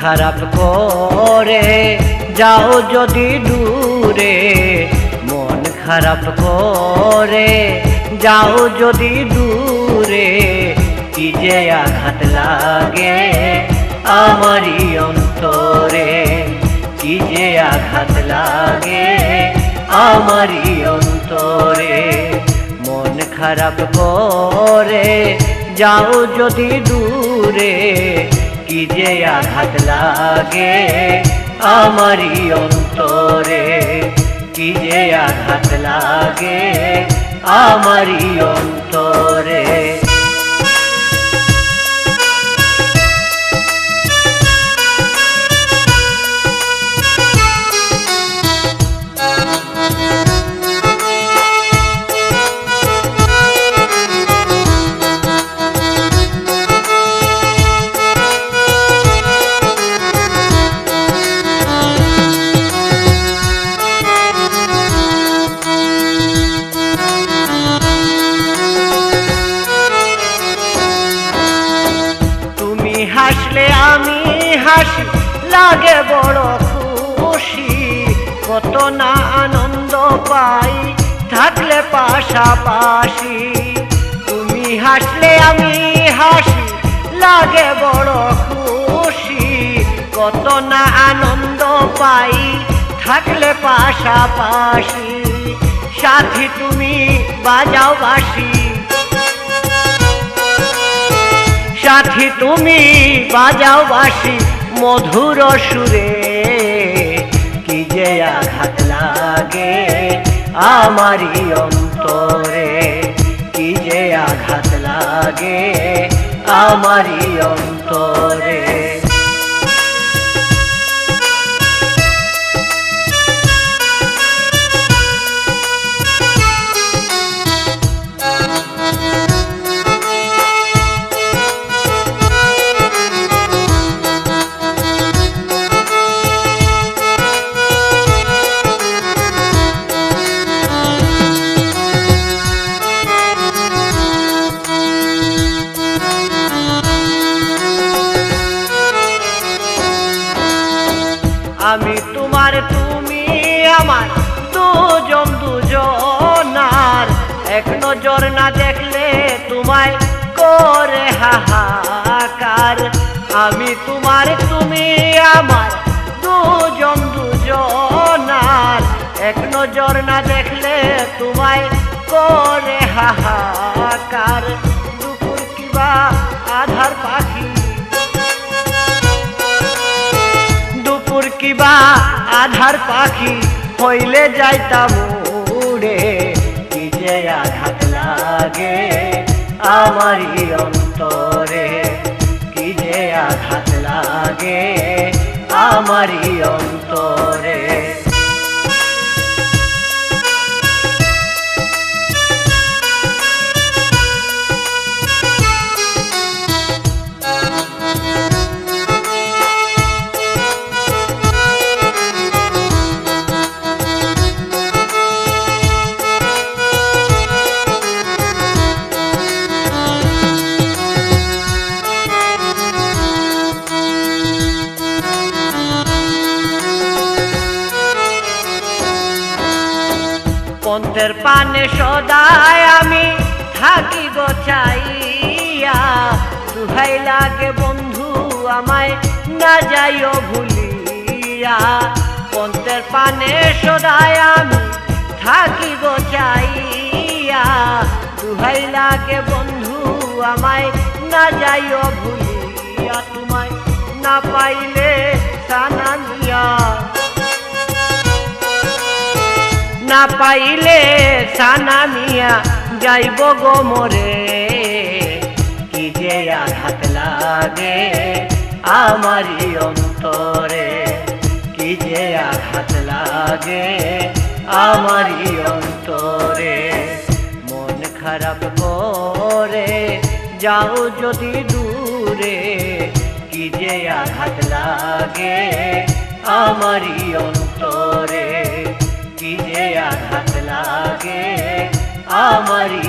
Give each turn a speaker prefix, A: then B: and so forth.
A: খারাপ করে যাও যদি দূরে, মন খারাপ করে যাও যদি দূরে, কি যে আঘাত লাগে আমারই অন্তরে, কি যে আঘাত লাগে আমারই অন্তরে। মন খারাপ করে যাও যদি দূরে, কি যে আঘাত লাগে আমারই অন্তরে, কি যে আঘাত লাগে আমারই অন্তরে। হাসলে আমি হাসি, লাগে বড় খুশি, কত না আনন্দ পাই থাকলে পাশাপাশি। তুমি হাসলে আমি হাসি, লাগে বড় খুশি, কত না আনন্দ পাই থাকলে পাশাপাশি। সাথী তুমি বাজাও বাঁশি, সাথী তুমি বাজাও বাঁশি মধুর সুরে, কি যে আঘাত লাগে আমারই অন্তরে, কি যে আঘাত লাগে আমারই অন্তরে। আমি তোমার তুমি আমার, দুজন দুজনার, এক নজর না দেখলে তোমায় করে হাহাকার। আমি তোমার তুমি আমার, দুজন দুজনার, এক নজর না দেখলে তোমায় করে হাহাকার। দুপুর কিবা আধার পাখি, দুপুর কিবা আধার পাখি হইলে যাইতাম উড়ে, কি যে আঘাত লাগে আমারই অন্তরে, কি যে আঘাত লাগে আমারই অন্তরে। পন্থের পানে সদায় আমি থাকি গোছাইয়া, দুহাই লাগে বন্ধু আমায় না যাইও ভুলিয়া। পন্থের পানে সদায় আমি থাকি গোছাইয়া, দুহাই লাগে বন্ধু আমায় না যাইও ভুলিয়া। তোমায় না পাইলে সানানিয়া, না পাইলে সানা মিয়া যাইব গো মরে, কি যে আঘাত লাগে আমারই অন্তরে, কি যে আঘাত লাগে আমারই অন্তরে। মন খারাপ করে যাও যদি দূরে, কি যে আঘাত লাগে আমারই অন্তরে, কি যে আঘাত লাগে আমারই